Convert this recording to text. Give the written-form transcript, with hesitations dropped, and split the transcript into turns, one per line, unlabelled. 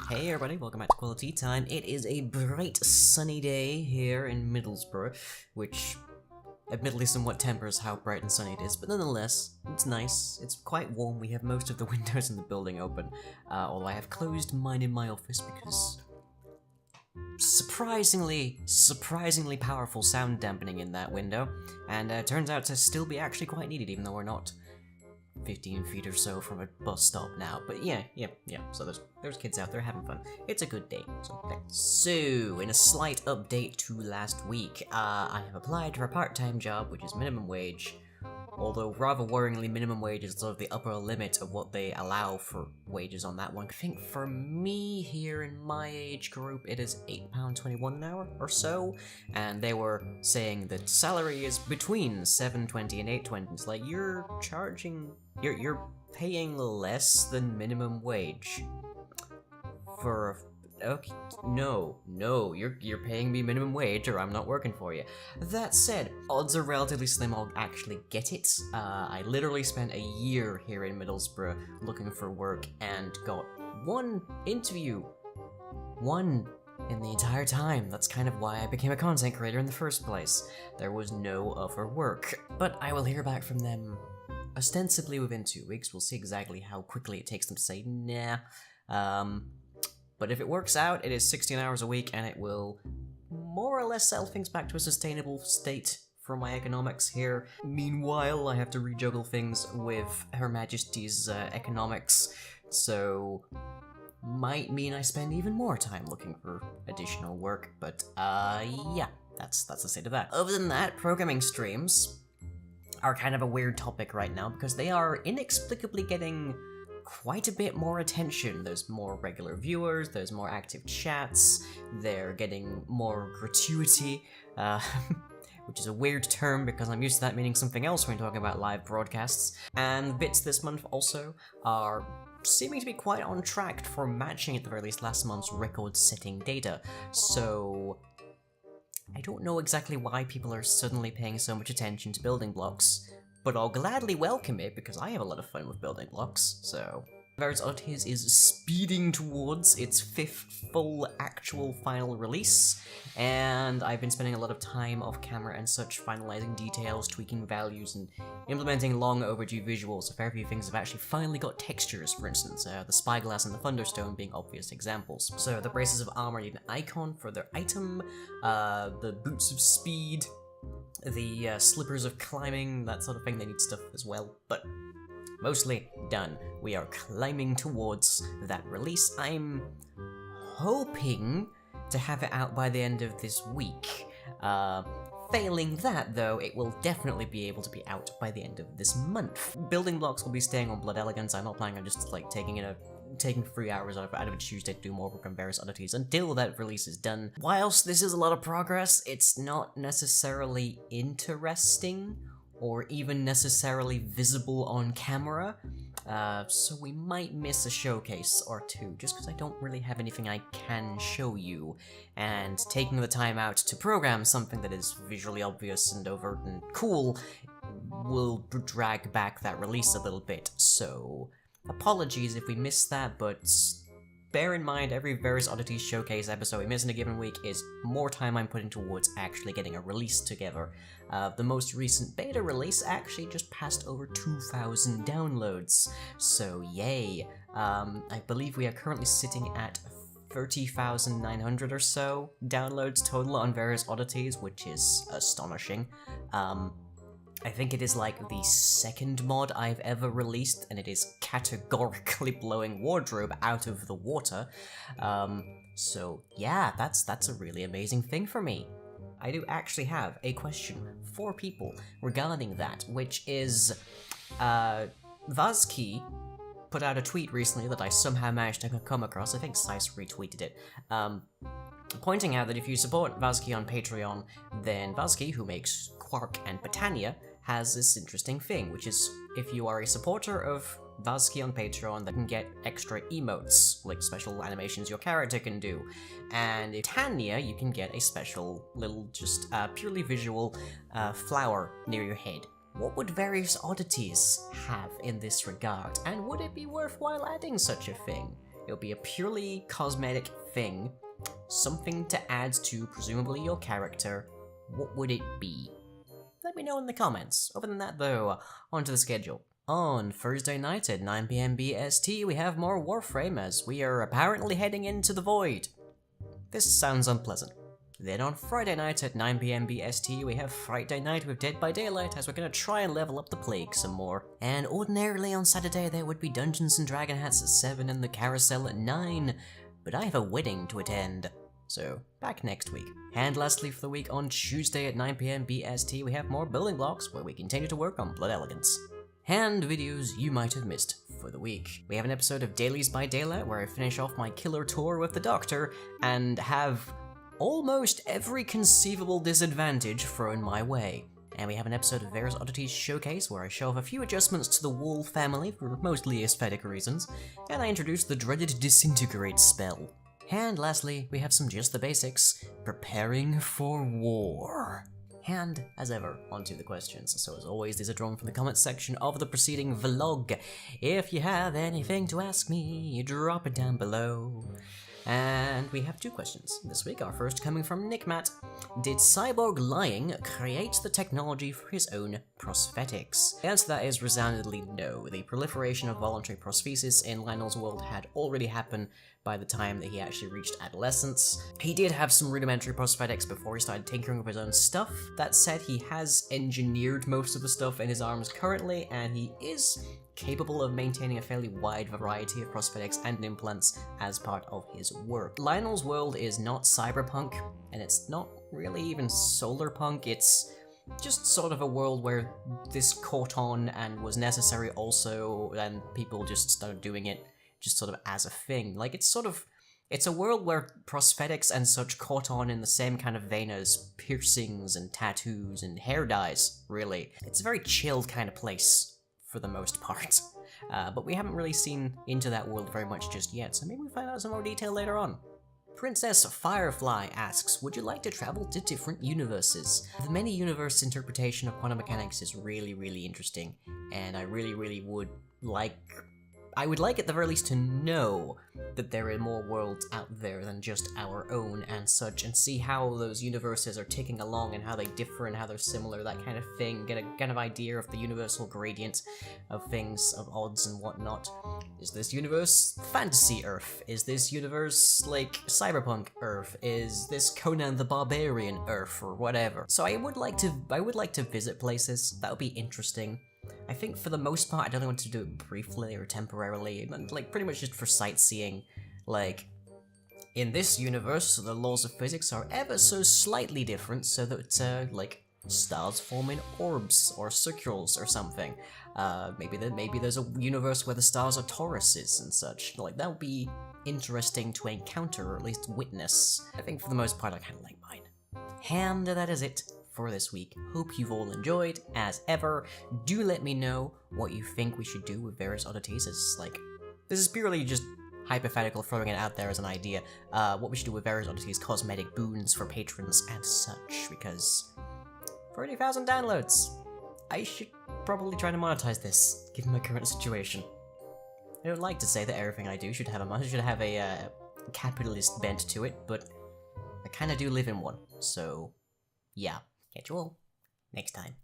Hey everybody, welcome back to Quali-Tea time. It is a bright sunny day here in Middlesbrough, which admittedly somewhat tempers how bright and sunny it is, but nonetheless, it's nice. It's quite warm. We have most of the windows in the building open, although I have closed mine in my office because surprisingly powerful sound dampening in that window, and turns out to still be actually quite needed, even though we're not 15 feet or so from a bus stop now. But yeah, so there's kids out there having fun. It's a good day. So in a slight update to last week, I have applied for a part-time job, which is minimum wage. Although, rather worryingly, minimum wage is sort of the upper limit of what they allow for wages on that one. I think for me, here in my age group, it is £8.21 an hour or so, and they were saying that salary is between £7.20 and £8.20. It's like, you're paying less than minimum wage for okay, no, you're paying me minimum wage or I'm not working for you. That said, odds are relatively slim I'll actually get it. I literally spent a year here in Middlesbrough looking for work and got one interview. One in the entire time. That's kind of why I became a content creator in the first place. There was no other work. But I will hear back from them ostensibly within 2 weeks. We'll see exactly how quickly it takes them to say nah. But if it works out, it is 16 hours a week, and it will more or less settle things back to a sustainable state for my economics here. Meanwhile, I have to rejuggle things with Her Majesty's economics, so might mean I spend even more time looking for additional work, but yeah, that's the state of that. Other than that, programming streams are kind of a weird topic right now, because they are inexplicably getting quite a bit more attention. There's more regular viewers, there's more active chats, they're getting more gratuity, which is a weird term because I'm used to that meaning something else when talking about live broadcasts. And bits this month also are seeming to be quite on track for matching at the very least last month's record-setting data. So I don't know exactly why people are suddenly paying so much attention to building blocks, but I'll gladly welcome it because I have a lot of fun with building blocks, so. Various Oddities is speeding towards its 5th full actual final release, and I've been spending a lot of time off camera and such finalizing details, tweaking values, and implementing long overdue visuals. A fair few things have actually finally got textures, for instance, the spyglass and the thunderstone being obvious examples. So the braces of armor need an icon for their item, the boots of speed, the slippers of climbing, that sort of thing, they need stuff as well, but mostly done. We are climbing towards that release. I'm hoping to have it out by the end of this week. Failing that, though, it will definitely be able to be out by the end of this month. Building blocks will be staying on Blood Elegance. I'm not planning on just, like, taking 3 hours out of a Tuesday to do more work on various oddities until that release is done. Whilst this is a lot of progress, it's not necessarily interesting or even necessarily visible on camera, so we might miss a showcase or two, just because I don't really have anything I can show you, and taking the time out to program something that is visually obvious and overt and cool will drag back that release a little bit, so apologies if we missed that, but bear in mind every Various Oddities Showcase episode we miss in a given week is more time I'm putting towards actually getting a release together. The most recent beta release actually just passed over 2,000 downloads, so yay. I believe we are currently sitting at 30,900 or so downloads total on Various Oddities, which is astonishing. I think it is like the 2nd mod I've ever released, and it is categorically blowing Wardrobe out of the water. So yeah, that's a really amazing thing for me. I do actually have a question for people regarding that, which is, Vazki put out a tweet recently that I somehow managed to come across. I think Sice retweeted it, pointing out that if you support Vazki on Patreon, then Vazki, who makes Quark and Botania, has this interesting thing, which is if you are a supporter of Vazki on Patreon, that can get extra emotes, like special animations your character can do. And if Tanya, you can get a special little, just purely visual flower near your head. What would Various Oddities have in this regard, and would it be worthwhile adding such a thing? It'll be a purely cosmetic thing, something to add to presumably your character. What would it be? Let me know in the comments. Other than that though, onto the schedule. On Thursday night at 9 PM BST, we have more Warframe as we are apparently heading into the void. This sounds unpleasant. Then on Friday night at 9 PM BST, we have Friday Night with Dead by Daylight as we're gonna try and level up the Plague some more. And ordinarily on Saturday there would be Dungeons and Dragon Hats at 7 and the Carousel at 9, but I have a wedding to attend. So, back next week. And lastly for the week, on Tuesday at 9 PM BST, we have more building blocks where we continue to work on Blood Elegance. And videos you might have missed for the week. We have an episode of Dailies by Daylight where I finish off my killer tour with the Doctor and have almost every conceivable disadvantage thrown my way. And we have an episode of Various Oddities Showcase where I show off a few adjustments to the Wall family for mostly aesthetic reasons, and I introduce the dreaded Disintegrate spell. And lastly, we have some Just the Basics, preparing for war. And, as ever, onto the questions. So as always, these are drawn from the comments section of the preceding vlog. If you have anything to ask me, drop it down below. And we have two questions this week. Our first coming from Nick Matt. Did cyborg lying create the technology for his own prosthetics? The answer to that is resoundingly no. The proliferation of voluntary prosthesis in Lionel's world had already happened by the time that he actually reached adolescence. He did have some rudimentary prosthetics before he started tinkering with his own stuff. That said, he has engineered most of the stuff in his arms currently, and he is capable of maintaining a fairly wide variety of prosthetics and implants as part of his work. Lionel's world is not cyberpunk, and it's not really even solarpunk. It's just sort of a world where this caught on and was necessary also, and people just started doing it just sort of as a thing. Like, it's a world where prosthetics and such caught on in the same kind of vein as piercings and tattoos and hair dyes, really. It's a very chilled kind of place, for the most part. But we haven't really seen into that world very much just yet, so maybe we'll find out some more detail later on. Princess Firefly asks, would you like to travel to different universes? The many universe interpretation of quantum mechanics is really, really interesting, and I really would like at the very least to know that there are more worlds out there than just our own and such, and see how those universes are ticking along and how they differ and how they're similar, that kind of thing. Get a kind of idea of the universal gradient of things, of odds and whatnot. Is this universe fantasy Earth? Is this universe like cyberpunk Earth? Is this Conan the Barbarian Earth or whatever? So I would like to visit places. That would be interesting. I think for the most part, I'd only want to do it briefly or temporarily, like pretty much just for sightseeing. Like, in this universe, the laws of physics are ever so slightly different, so that, like, stars form in orbs or circles or something. Maybe there's a universe where the stars are Tauruses and such. Like, that would be interesting to encounter, or at least witness. I think for the most part, I kind of like mine. And that is it for this week. Hope you've all enjoyed. As ever, do let me know what you think we should do with Various Oddities. This is purely just hypothetical, throwing it out there as an idea. What we should do with Various Oddities, cosmetic boons for patrons and such, because 30,000 downloads. I should probably try to monetize this, given my current situation. I don't like to say that everything I do should have a capitalist bent to it, but I kinda do live in one, so yeah. Catch you all next time.